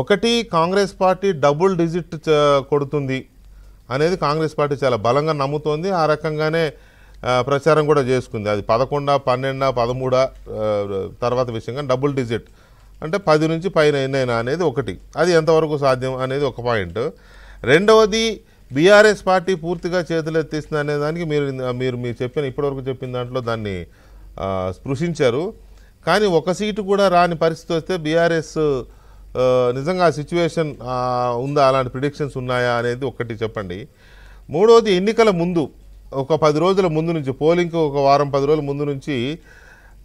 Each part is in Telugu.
ఒకటి కాంగ్రెస్ పార్టీ డబుల్ డిజిట్ కొడుతుంది అనేది కాంగ్రెస్ పార్టీ చాలా బలంగా నమ్ముతోంది. ఆ రకంగానే ప్రచారం కూడా చేసుకుంది. అది 11, 12, 13 తర్వాత విషయంగా డబుల్ డిజిట్ అంటే 10 నుంచి పైన ఎన్నైనా అనేది ఒకటి. అది ఎంతవరకు సాధ్యం అనేది ఒక పాయింట్. రెండవది బీఆర్ఎస్ పార్టీ పూర్తిగా చేతులెత్తేస్తుంది అనే దానికి మీరు చెప్పిన ఇప్పటివరకు చెప్పిన దాంట్లో దాన్ని స్పృశించారు. కానీ ఒక సీటు కూడా రాని పరిస్థితి వస్తే బీఆర్ఎస్ నిజంగా సిచ్యువేషన్ ఉందా, అలాంటి ప్రిడిక్షన్స్ ఉన్నాయా అనేది ఒకటి చెప్పండి. మూడవది ఎన్నికల ముందు ఒక 10 రోజుల ముందు నుంచి, పోలింగ్కి ఒక వారం 10 రోజుల ముందు నుంచి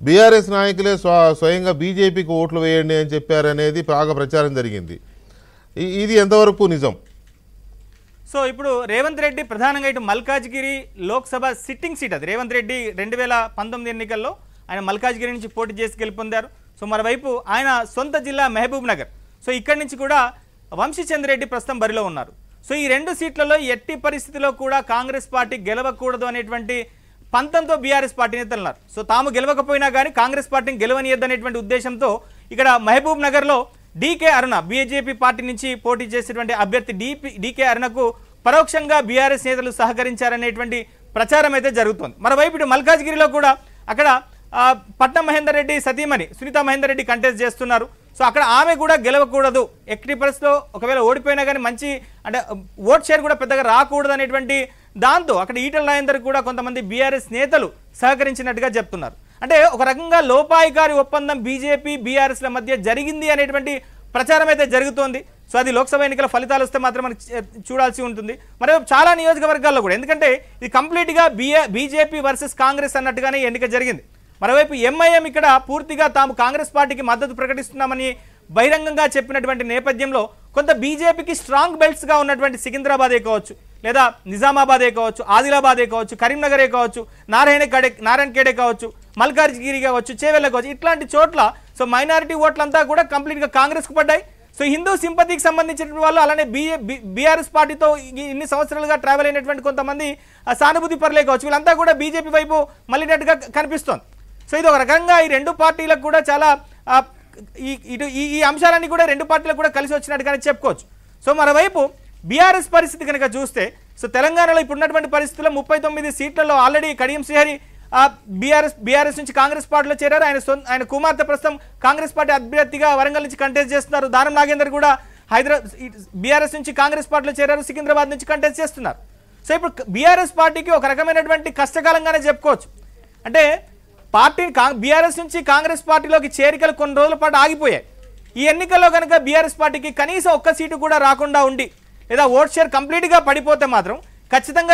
బీఆర్ఎస్ నాయకులే స్వయంగా బీజేపీకి ఓట్లు వేయండి అని చెప్పారనేది బాగా ప్రచారం జరిగింది. ఇది ఎంతవరకు నిజం? సో ఇప్పుడు రేవంత్ రెడ్డి ప్రధానంగా ఇటు మల్కాజ్గిరి లోక్సభ సిట్టింగ్ సీట్, అది రేవంత్ రెడ్డి 2019 ఎన్నికల్లో ఆయన మల్కాజ్గిరి నుంచి పోటీ చేసి గెలుపొందారు. సో మరోవైపు ఆయన సొంత జిల్లా మహబూబ్ నగర్, సో ఇక్కడి నుంచి కూడా వంశీచంద్ర రెడ్డి ప్రస్తుతం బరిలో ఉన్నారు. సో ఈ 2 సీట్లలో ఎట్టి పరిస్థితిలో కూడా కాంగ్రెస్ పార్టీ గెలవకూడదు అనేటువంటి పంతంతో బీఆర్ఎస్ పార్టీ నేతలు ఉన్నారు. సో తాము గెలవకపోయినా కానీ కాంగ్రెస్ పార్టీని గెలవనియద్దనేటువంటి ఉద్దేశంతో ఇక్కడ మహబూబ్ నగర్లో డీకే అరుణ బీజేపీ పార్టీ నుంచి పోటీ చేసేటువంటి అభ్యర్థి డీకే అరుణకు పరోక్షంగా బీఆర్ఎస్ నేతలు సహకరించారనేటువంటి ప్రచారం అయితే జరుగుతోంది. మరోవైపు ఇటు మల్కాజ్గిరిలో కూడా అక్కడ పట్నం మహేందర్ రెడ్డి సతీమణి సునీత మహేందర్ రెడ్డి కంటెస్ట్ చేస్తున్నారు. సో అక్కడ ఆమె కూడా గెలవకూడదు, ఎట్టి పరిస్థితిలో ఒకవేళ ఓడిపోయినా కానీ మంచి అంటే ఓట్ షేర్ కూడా పెద్దగా రాకూడదు అనేటువంటి దాంతో అక్కడ ఈటల రాజేందర్ కూడా కొంతమంది బీఆర్ఎస్ నేతలు సహకరించినట్టుగా చెప్తున్నారు. అంటే ఒక రకంగా లోపాయికారి ఒప్పందం బీజేపీ బీఆర్ఎస్ల మధ్య జరిగింది అనేటువంటి ప్రచారం అయితే జరుగుతోంది. సో అది లోక్సభ ఎన్నికల ఫలితాలు వస్తే మాత్రం మనకి చూడాల్సి ఉంటుంది. మరి చాలా నియోజకవర్గాల్లో కూడా, ఎందుకంటే ఇది కంప్లీట్గా బీజేపీ వర్సెస్ కాంగ్రెస్ అన్నట్టుగానే ఎన్నిక జరిగింది. మరోవైపు ఎంఐఎం ఇక్కడ పూర్తిగా తాము కాంగ్రెస్ పార్టీకి మద్దతు ప్రకటిస్తున్నామని బహిరంగంగా చెప్పినటువంటి నేపథ్యంలో కొంత బీజేపీకి స్ట్రాంగ్ బెల్ట్స్గా ఉన్నటువంటి సికింద్రాబాదే కావచ్చు, లేదా నిజామాబాదే కావచ్చు, ఆదిలాబాదే కావచ్చు, కరీంనగరే కావచ్చు, నారాయణఖేడే కావచ్చు, మల్కాజ్గిరి కావచ్చు, చేవెళ్ళ కావచ్చు, ఇట్లాంటి చోట్ల సో మైనారిటీ ఓట్లంతా కూడా కంప్లీట్గా కాంగ్రెస్కు పడ్డాయి. సో హిందూ సింపతికి సంబంధించిన వాళ్ళు, అలానే బీఆర్ఎస్ పార్టీతో ఇన్ని సంవత్సరాలుగా ట్రావెల్ అయినటువంటి కొంతమంది సానుభూతి పరులే కావచ్చు, వీళ్ళంతా కూడా బీజేపీ వైపు మళ్ళినట్టుగా కనిపిస్తోంది. సో ఇది ఒక రకంగా ఈ 2 పార్టీలకు కూడా చాలా ఈ అంశాలన్నీ కూడా 2 పార్టీలకు కూడా కలిసి వచ్చినట్టుగానే చెప్పుకోవచ్చు. సో మరోవైపు బీఆర్ఎస్ పరిస్థితి కనుక చూస్తే, సో తెలంగాణలో ఇప్పుడున్నటువంటి పరిస్థితుల్లో 39 సీట్లలో ఆల్రెడీ కడియం శ్రీహరి బీఆర్ఎస్ నుంచి కాంగ్రెస్ పార్టీలో చేరారు. ఆయన కుమార్తె ప్రస్తుతం కాంగ్రెస్ పార్టీ అభ్యర్థిగా వరంగల్ నుంచి కంటెస్ట్ చేస్తున్నారు. దానం నాగేందర్ కూడా బీఆర్ఎస్ నుంచి కాంగ్రెస్ పార్టీలో చేరారు, సికింద్రాబాద్ నుంచి కంటెస్ట్ చేస్తున్నారు. సో ఇప్పుడు బీఆర్ఎస్ పార్టీకి ఒక రకమైనటువంటి కష్టకాలంగానే చెప్పుకోవచ్చు. అంటే బీఆర్ఎస్ నుంచి కాంగ్రెస్ పార్టీలోకి చేరికలు కొన్ని రోజుల పాటు ఆగిపోయాయి. ఈ ఎన్నికల్లో కనుక బీఆర్ఎస్ పార్టీకి కనీసం ఒక్క సీటు కూడా రాకుండా ఉండి, లేదా ఓట్ షేర్ కంప్లీట్గా పడిపోతే మాత్రం ఖచ్చితంగా